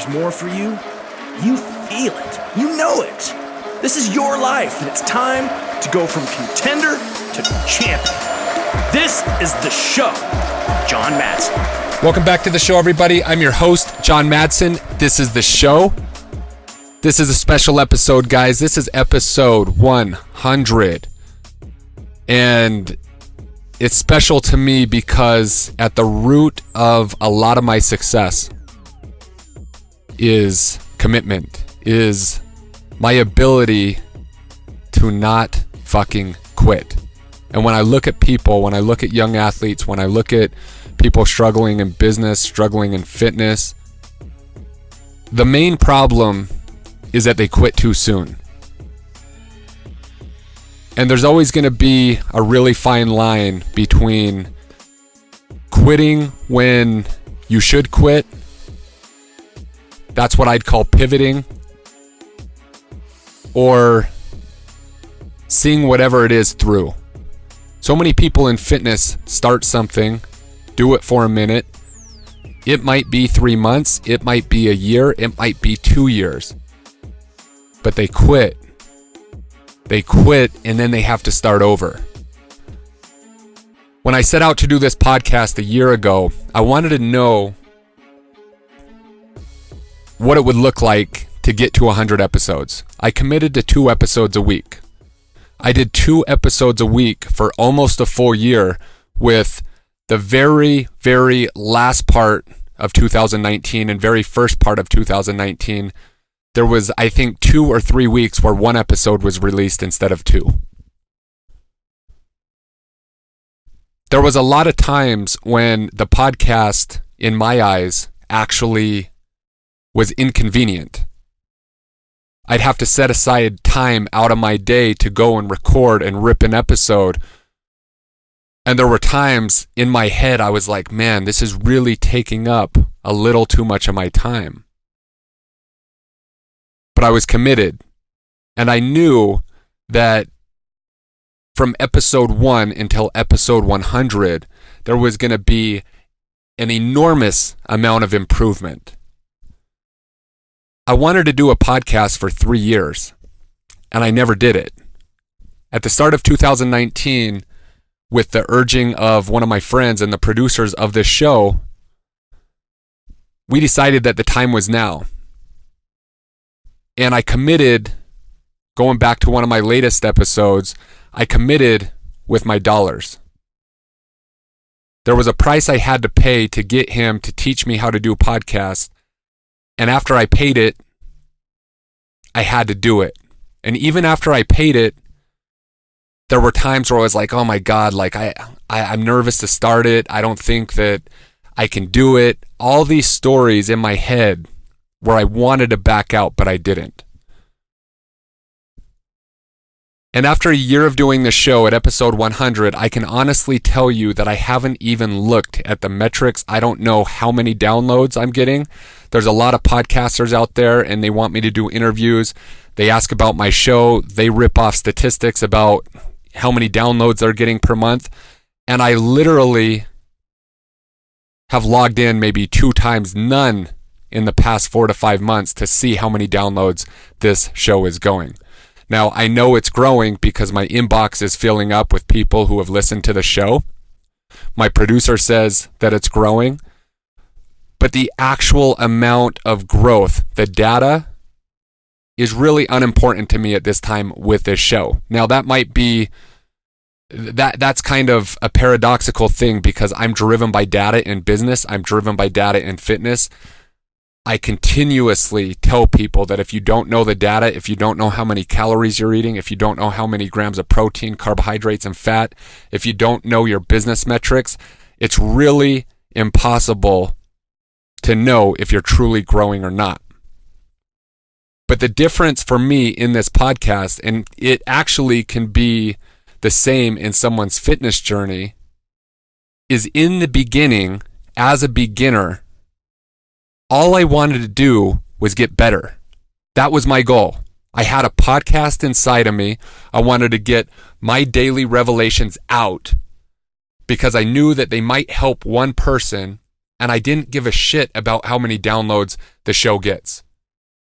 more for you, you feel it. You know it. This is your life, and it's time to go from contender to champion. This is The Show. John Madsen. Welcome back to The Show, everybody. I'm your host, John Madsen. This is The Show. This is a special episode, guys. This is episode 100. And it's special to me because at the root of a lot of my success is commitment, is my ability to not fucking quit. And when I look at people, when I look at young athletes, when I look at people struggling in business, struggling in fitness, the main problem is that they quit too soon. And there's always going to be a really fine line between quitting when you should quit. That's what I'd call pivoting. Or seeing whatever it is through. So many people in fitness start something, do it for a minute. It might be 3 months, it might be a year, it might be 2 years. But they quit. They quit and then they have to start over. When I set out to do this podcast a year ago, I wanted to know what it would look like to get to 100 episodes. I committed to 2 episodes a week. I did 2 episodes a week for almost a full year, with the very, very last part of 2019 and very first part of 2019. There was, I think, 2 or 3 weeks where 1 episode was released instead of 2. There was a lot of times when the podcast, in my eyes, actually was inconvenient. I'd have to set aside time out of my day to go and record and rip an episode. And there were times in my head I was like, man, this is really taking up a little too much of my time. But I was committed. And I knew that from episode 1 until episode 100, there was going to be an enormous amount of improvement. I wanted to do a podcast for 3 years, and I never did it. At the start of 2019, with the urging of one of my friends and the producers of this show, we decided that the time was now. And I committed, going back to one of my latest episodes, I committed with my dollars. There was a price I had to pay to get him to teach me how to do podcasts. And after I paid it, I had to do it. And even after I paid it, there were times where I was like, oh my God, like I'm nervous to start it. I don't think that I can do it. All these stories in my head where I wanted to back out, but I didn't. And after a year of doing the show at episode 100, I can honestly tell you that I haven't even looked at the metrics. I don't know how many downloads I'm getting. There's a lot of podcasters out there and they want me to do interviews. They ask about my show. They rip off statistics about how many downloads they're getting per month. And I literally have logged in maybe 2 times, none in the past 4 to 5 months, to see how many downloads this show is going. Now, I know it's growing because my inbox is filling up with people who have listened to the show. My producer says that it's growing. But the actual amount of growth, the data, is really unimportant to me at this time with this show. Now, that might be, that's kind of a paradoxical thing because I'm driven by data in business. I'm driven by data in fitness. I continuously tell people that if you don't know the data, if you don't know how many calories you're eating, if you don't know how many grams of protein, carbohydrates, and fat, if you don't know your business metrics, it's really impossible to know if you're truly growing or not. But the difference for me in this podcast, and it actually can be the same in someone's fitness journey, is in the beginning, as a beginner, all I wanted to do was get better. That was my goal. I had a podcast inside of me. I wanted to get my daily revelations out because I knew that they might help one person and I didn't give a shit about how many downloads the show gets.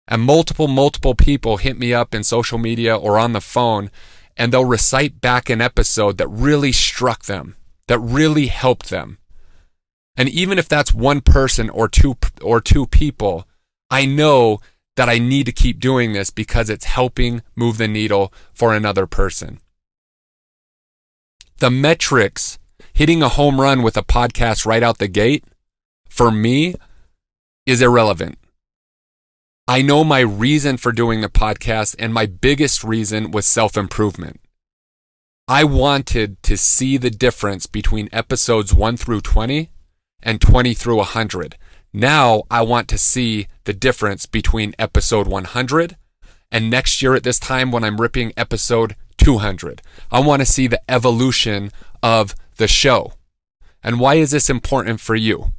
And multiple people hit me up in social media or on the phone, and they'll recite back an episode that really struck them, that really helped them. And even if that's one person or two people, I know that I need to keep doing this because it's helping move the needle for another person. The metrics, hitting a home run with a podcast right out the gate, for me, is irrelevant. I know my reason for doing the podcast, and my biggest reason was self-improvement. I wanted to see the difference between episodes 1 through 20 and 20 through 100. Now I want to see the difference between episode 100 and next year at this time when I'm ripping episode 200. I want to see the evolution of the show. And why is this important for you?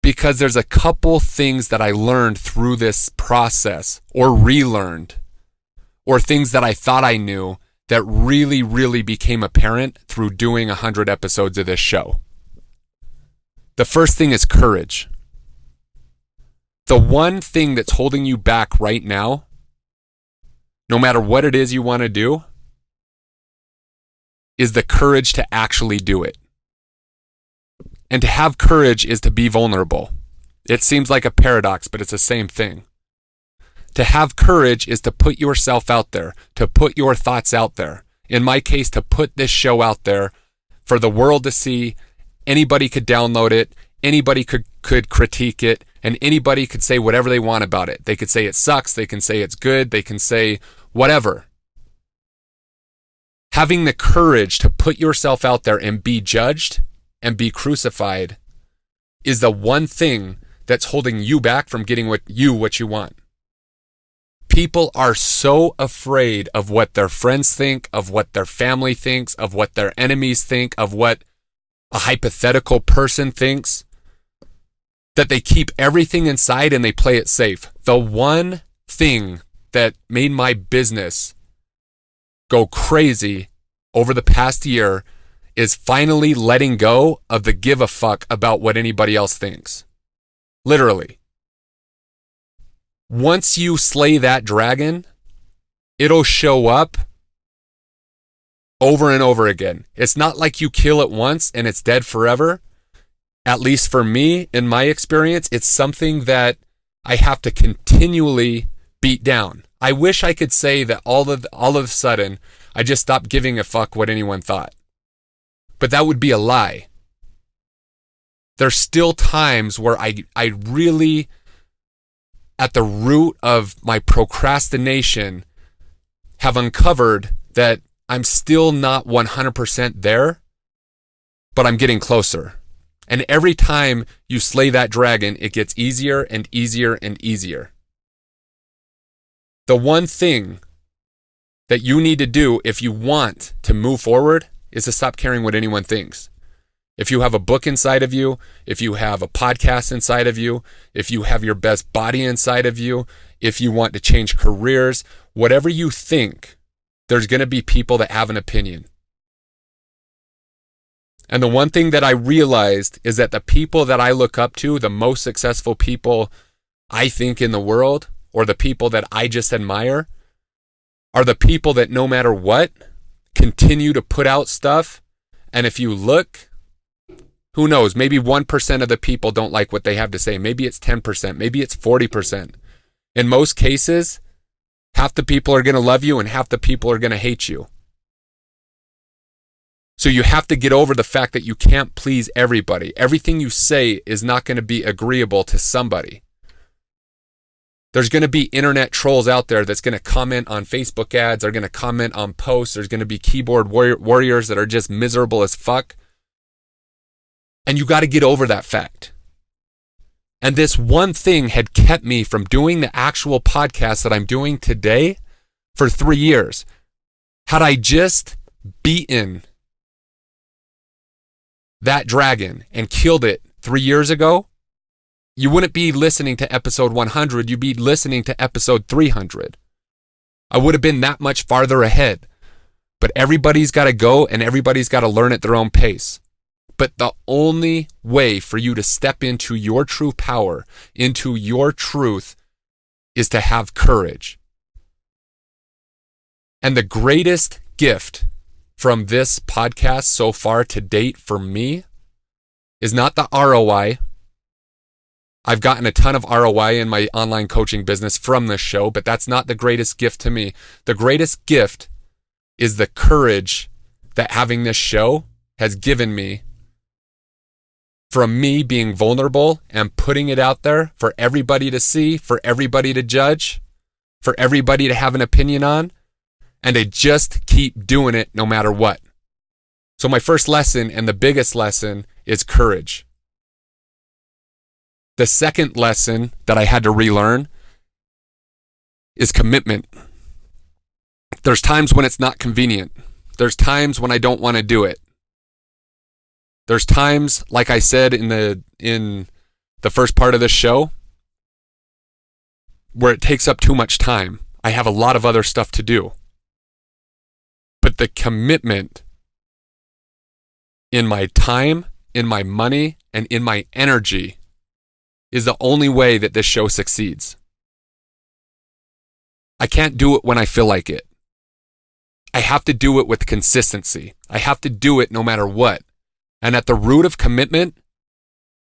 Because there's a couple things that I learned through this process, or relearned, or things that I thought I knew that really became apparent through doing 100 episodes of this show. The first thing is courage. The one thing that's holding you back right now, no matter what it is you want to do, is the courage to actually do it. And to have courage is to be vulnerable. It seems like a paradox, but it's the same thing. To have courage is to put yourself out there, to put your thoughts out there. In my case, to put this show out there for the world to see. Anybody could download it, anybody could critique it, and anybody could say whatever they want about it. They could say it sucks, they can say it's good, they can say whatever. Having the courage to put yourself out there and be judged and be crucified is the one thing that's holding you back from getting what you want. People are so afraid of what their friends think, of what their family thinks, of what their enemies think, of what a hypothetical person thinks, that they keep everything inside and they play it safe. The one thing that made my business go crazy over the past year is finally letting go of the give a fuck about what anybody else thinks. Literally. Once you slay that dragon, it'll show up over and over again. It's not like you kill it once and it's dead forever. At least for me, in my experience, it's something that I have to continually beat down. I wish I could say that all of a sudden, I just stopped giving a fuck what anyone thought. But that would be a lie. There's still times where I really, at the root of my procrastination, have uncovered that I'm still not 100% there, but I'm getting closer. And every time you slay that dragon, it gets easier and easier and easier. The one thing that you need to do if you want to move forward is to stop caring what anyone thinks. If you have a book inside of you, if you have a podcast inside of you, if you have your best body inside of you, if you want to change careers, whatever you think, there's going to be people that have an opinion. And the one thing that I realized is that the people that I look up to, the most successful people I think in the world, or the people that I just admire, are the people that no matter what, continue to put out stuff. And if you look, who knows, maybe 1% of the people don't like what they have to say. Maybe it's 10%, maybe it's 40%. In most cases, half the people are going to love you and half the people are going to hate you. So you have to get over the fact that you can't please everybody. Everything you say is not going to be agreeable to somebody. There's going to be internet trolls out there that's going to comment on Facebook ads. They're going to comment on posts. There's going to be keyboard warriors that are just miserable as fuck. And you got to get over that fact. And this one thing had kept me from doing the actual podcast that I'm doing today for 3 years. Had I just beaten that dragon and killed it 3 years ago, you wouldn't be listening to episode 100. You'd be listening to episode 300. I would have been that much farther ahead. But everybody's got to go and everybody's got to learn at their own pace. But the only way for you to step into your true power, into your truth, is to have courage. And the greatest gift from this podcast so far to date for me is not the ROI. I've gotten a ton of ROI in my online coaching business from this show, but that's not the greatest gift to me. The greatest gift is the courage that having this show has given me, from me being vulnerable and putting it out there for everybody to see, for everybody to judge, for everybody to have an opinion on, and to just keep doing it no matter what. So my first lesson, and the biggest lesson, is courage. The second lesson that I had to relearn is commitment. There's times when it's not convenient. There's times when I don't want to do it. There's times, like I said in the first part of this show, where it takes up too much time. I have a lot of other stuff to do. But the commitment in my time, in my money, and in my energy is the only way that this show succeeds. I can't do it when I feel like it. I have to do it with consistency. I have to do it no matter what. And at the root of commitment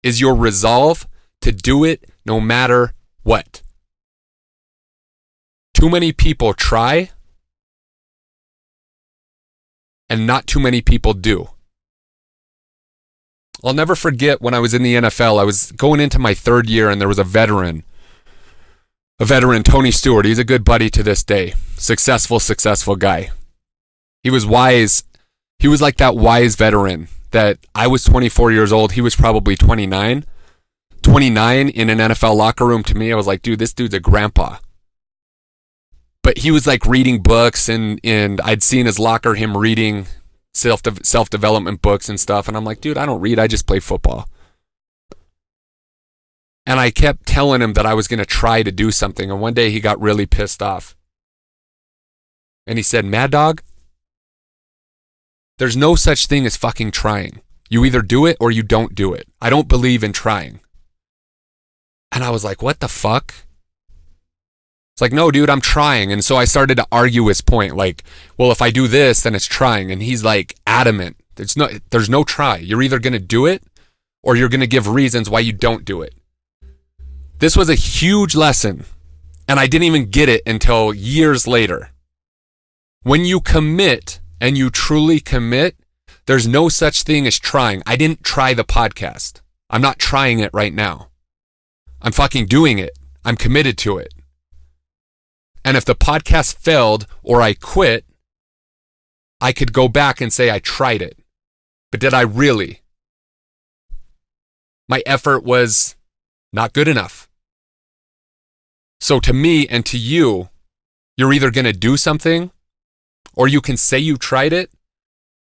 is your resolve to do it no matter what. Too many people try, and not too many people do. I'll never forget when I was in the NFL, I was going into my third year, and there was a veteran, Tony Stewart. He's a good buddy to this day. Successful guy. He was wise. He was like that wise veteran that I was 24 years old. He was probably 29. 29 in an NFL locker room, to me, I was like, dude, this dude's a grandpa. But he was like reading books, and I'd seen his locker, him reading self-development books and stuff. And I'm like, dude, I don't read. I just play football. And I kept telling him that I was going to try to do something. And one day he got really pissed off. And he said, Mad Dog, there's no such thing as fucking trying. You either do it or you don't do it. I don't believe in trying. And I was like, what the fuck? It's like, no, dude, I'm trying. And so I started to argue his point. Like, well, if I do this, then it's trying. And he's like adamant. There's no try. You're either going to do it or you're going to give reasons why you don't do it. This was a huge lesson. And I didn't even get it until years later. When you commit and you truly commit, there's no such thing as trying. I didn't try the podcast. I'm not trying it right now. I'm fucking doing it. I'm committed to it. And if the podcast failed or I quit, I could go back and say I tried it. But did I really? My effort was not good enough. So to me and to you, you're either going to do something or you can say you tried it,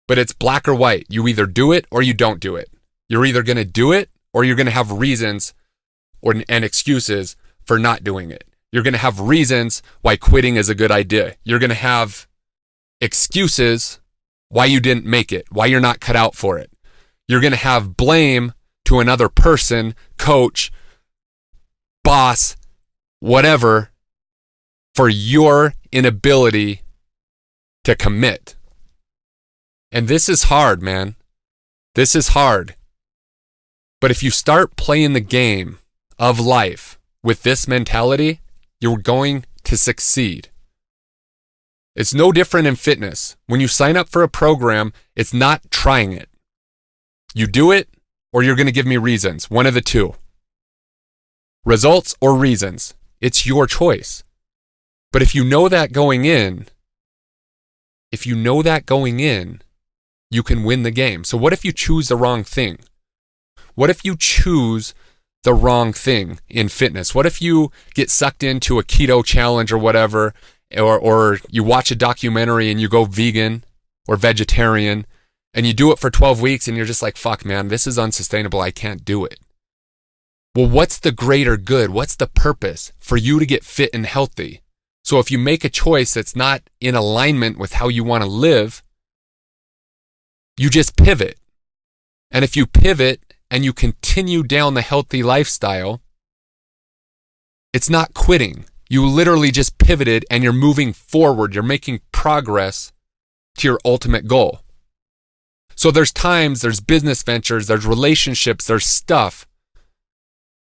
but it's black or white. You either do it or you don't do it. You're either going to do it or you're going to have reasons and excuses for not doing it. You're going to have reasons why quitting is a good idea. You're going to have excuses why you didn't make it, why you're not cut out for it. You're going to have blame to another person, coach, boss, whatever, for your inability to commit. And this is hard, man. This is hard. But if you start playing the game of life with this mentality, you're going to succeed. It's no different in fitness. When you sign up for a program, it's not trying it. You do it, or you're going to give me reasons. One of the two. Results or reasons. It's your choice. But if you know that going in, you can win the game. So what if you choose the wrong thing? What if you choose the wrong thing in fitness? What if you get sucked into a keto challenge or whatever, or you watch a documentary and you go vegan or vegetarian and you do it for 12 weeks and you're just like, fuck, man, this is unsustainable. I can't do it. Well, what's the greater good? What's the purpose for you to get fit and healthy? So if you make a choice that's not in alignment with how you want to live, you just pivot. And if you pivot and you continue down the healthy lifestyle, it's not quitting. You literally just pivoted and you're moving forward. You're making progress to your ultimate goal. So there's times, there's business ventures, there's relationships, there's stuff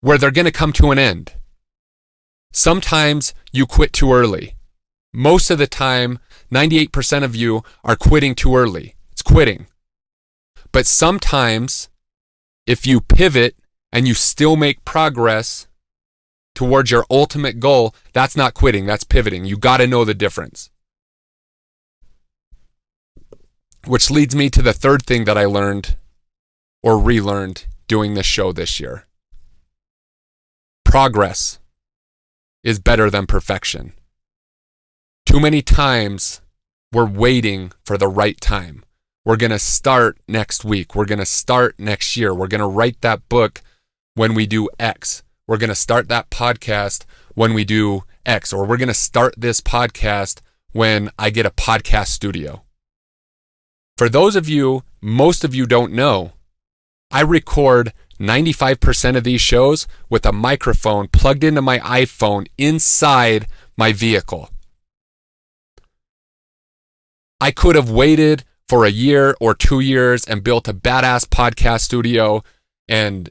where they're going to come to an end. Sometimes you quit too early. Most of the time, 98% of you are quitting too early. It's quitting. But sometimes, if you pivot and you still make progress towards your ultimate goal, that's not quitting, that's pivoting. You got to know the difference. Which leads me to the third thing that I learned or relearned doing this show this year. Progress is better than perfection. Too many times we're waiting for the right time. We're going to start next week. We're going to start next year. We're going to write that book when we do X. We're going to start that podcast when we do X. Or we're going to start this podcast when I get a podcast studio. For those of you, most of you don't know, I record 95% of these shows with a microphone plugged into my iPhone inside my vehicle. I could have waited for a year or 2 years and built a badass podcast studio and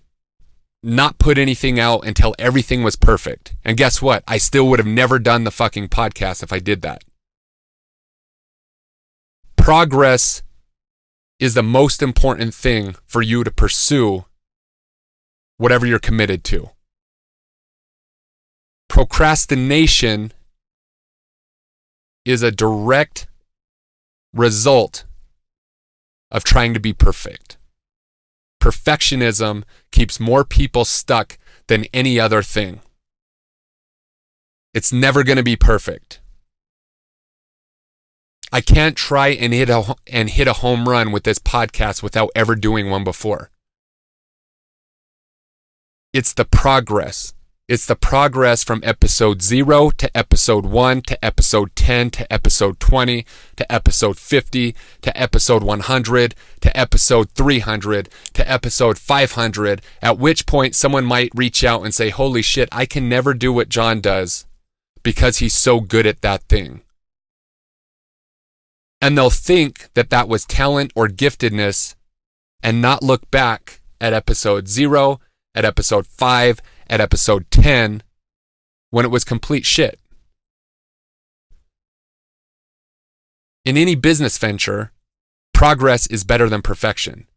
not put anything out until everything was perfect. And guess what? I still would have never done the fucking podcast if I did that. Progress is the most important thing for you to pursue whatever you're committed to. Procrastination is a direct result of trying to be perfect. Perfectionism keeps more people stuck than any other thing. It's never going to be perfect. I can't try and hit a home run with this podcast without ever doing one before. It's the progress. It's the progress from episode 0 to episode 1 to episode 10 to episode 20 to episode 50 to episode 100 to episode 300 to episode 500, at which point someone might reach out and say, holy shit, I can never do what John does because he's so good at that thing. And they'll think that that was talent or giftedness and not look back at episode 0, at episode 5, at episode 10, when it was complete shit. In any business venture, progress is better than perfection.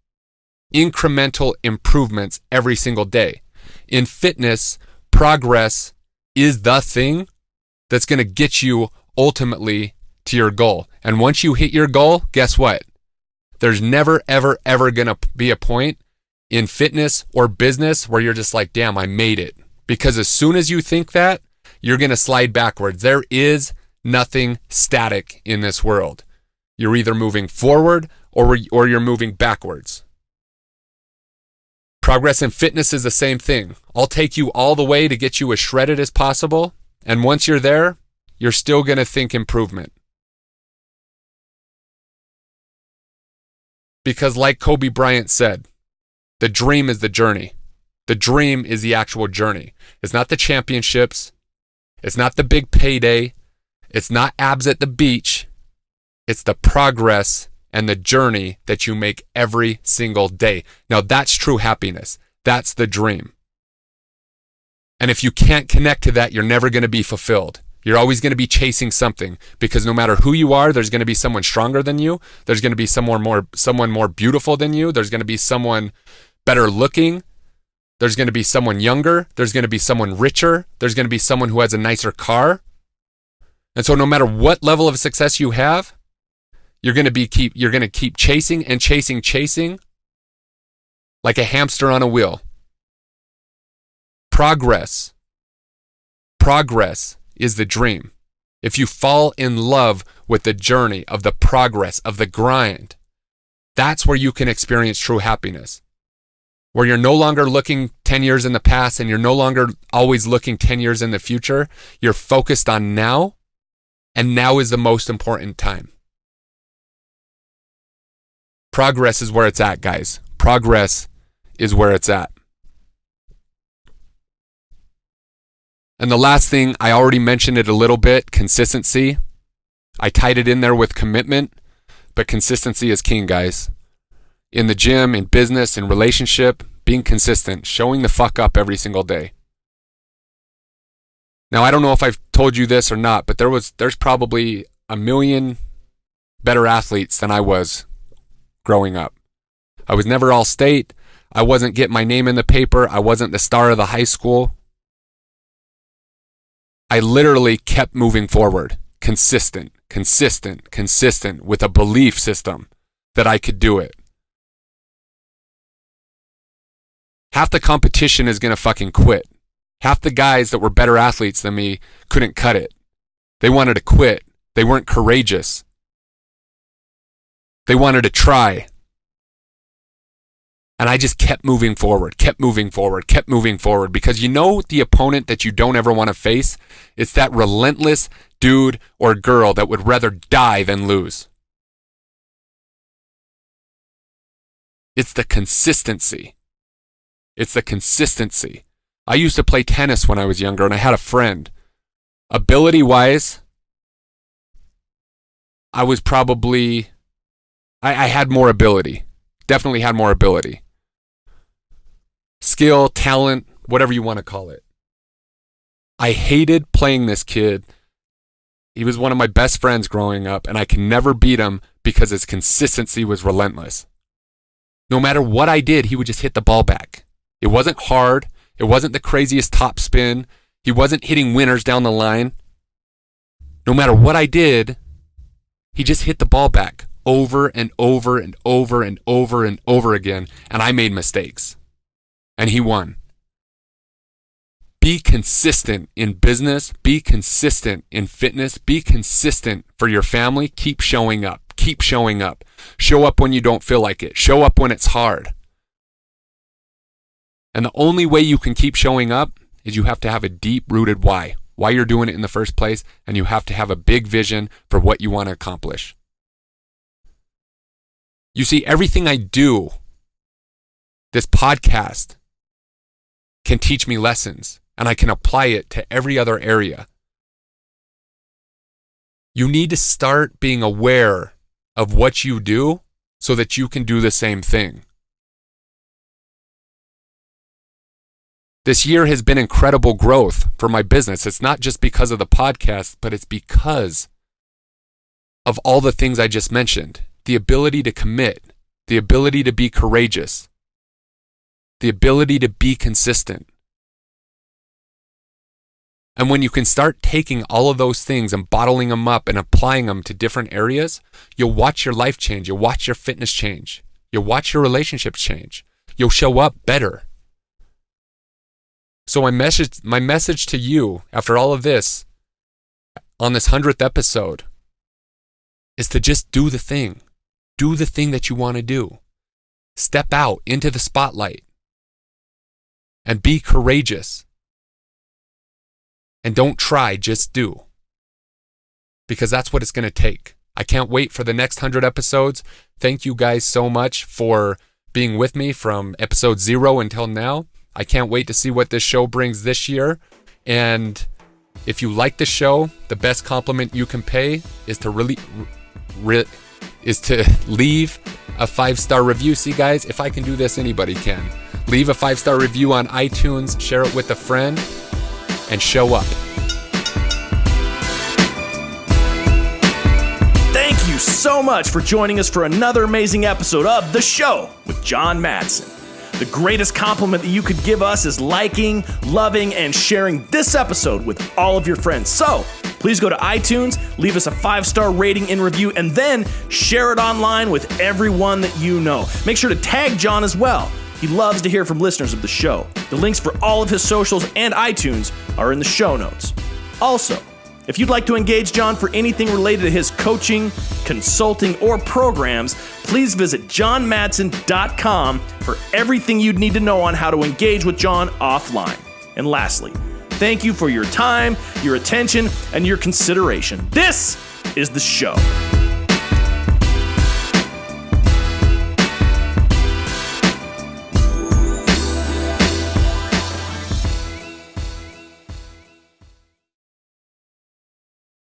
Incremental improvements every single day. In fitness, progress is the thing that's going to get you ultimately to your goal. And once you hit your goal, guess what? There's never, ever, ever going to be a point in fitness or business where you're just like, damn, I made it. Because as soon as you think that, you're going to slide backwards. There is nothing static in this world. You're either moving forward or you're moving backwards. Progress in fitness is the same thing. I'll take you all the way to get you as shredded as possible. And once you're there, you're still going to think improvement. Because like Kobe Bryant said, the dream is the journey. The dream is the actual journey. It's not the championships. It's not the big payday. It's not abs at the beach. It's the progress and the journey that you make every single day. Now that's true happiness. That's the dream. And if you can't connect to that, you're never going to be fulfilled. You're always going to be chasing something, because no matter who you are, there's going to be someone stronger than you. There's going to be someone more beautiful than you. There's going to be someone better looking. There's going to be someone younger. There's going to be someone richer. There's going to be someone who has a nicer car. And so no matter what level of success you have, you're going to keep chasing and chasing like a hamster on a wheel. Progress is the dream. If you fall in love with the journey of the progress of the grind, that's where you can experience true happiness. Where you're no longer looking 10 years in the past and you're no longer always looking 10 years in the future. You're focused on now, and now is the most important time. Progress is where it's at, guys. Progress is where it's at. And the last thing, I already mentioned it a little bit, consistency. I tied it in there with commitment, but consistency is king, guys. In the gym, in business, in relationship, being consistent, showing the fuck up every single day. Now, I don't know if I've told you this or not, but there's probably 1 million better athletes than I was growing up. I was never all state. I wasn't getting my name in the paper. I wasn't the star of the high school. I literally kept moving forward, consistent with a belief system that I could do it. Half the competition is going to fucking quit. Half the guys that were better athletes than me couldn't cut it. They wanted to quit. They weren't courageous. They wanted to try. And I just kept moving forward because you know the opponent that you don't ever want to face? It's that relentless dude or girl that would rather die than lose. It's the consistency. I used to play tennis when I was younger, and I had a friend. Ability-wise, I was probably... I had more ability. Definitely had more ability. Skill, talent, whatever you want to call it. I hated playing this kid. He was one of my best friends growing up, and I could never beat him because his consistency was relentless. No matter what I did, he would just hit the ball back. It wasn't hard. It wasn't the craziest top spin. He wasn't hitting winners down the line. No matter what I did, he just hit the ball back over and over and over and over and over again, and I made mistakes. And he won. Be consistent in business. Be consistent in fitness. Be consistent for your family. Keep showing up. Show up when you don't feel like it. Show up when it's hard. And the only way you can keep showing up is you have to have a deep-rooted why you're doing it in the first place, and you have to have a big vision for what you want to accomplish. You see, everything I do, this podcast, can teach me lessons, and I can apply it to every other area. You need to start being aware of what you do so that you can do the same thing. This year has been incredible growth for my business. It's not just because of the podcast, but it's because of all the things I just mentioned. The ability to commit, the ability to be courageous, the ability to be consistent. And when you can start taking all of those things and bottling them up and applying them to different areas, you'll watch your life change. You'll watch your fitness change. You'll watch your relationships change. You'll show up better. So my message to you after all of this, on this 100th episode, is to just do the thing. Do the thing that you want to do. Step out into the spotlight and be courageous. And don't try, just do. Because that's what it's going to take. I can't wait for the next 100 episodes. Thank you guys so much for being with me from episode 0 until now. I can't wait to see what this show brings this year. And if you like the show, the best compliment you can pay is to leave a 5-star review. See, guys, if I can do this, anybody can. Leave a 5-star review on iTunes, share it with a friend, and show up. Thank you so much for joining us for another amazing episode of The Show with John Madsen. The greatest compliment that you could give us is liking, loving, and sharing this episode with all of your friends. So please go to iTunes, leave us a 5-star rating and review, and then share it online with everyone that you know. Make sure to tag John as well. He loves to hear from listeners of the show. The links for all of his socials and iTunes are in the show notes. Also, if you'd like to engage John for anything related to his coaching, consulting, or programs, please visit johnmadsen.com for everything you'd need to know on how to engage with John offline. And lastly, thank you for your time, your attention, and your consideration. This is The Show.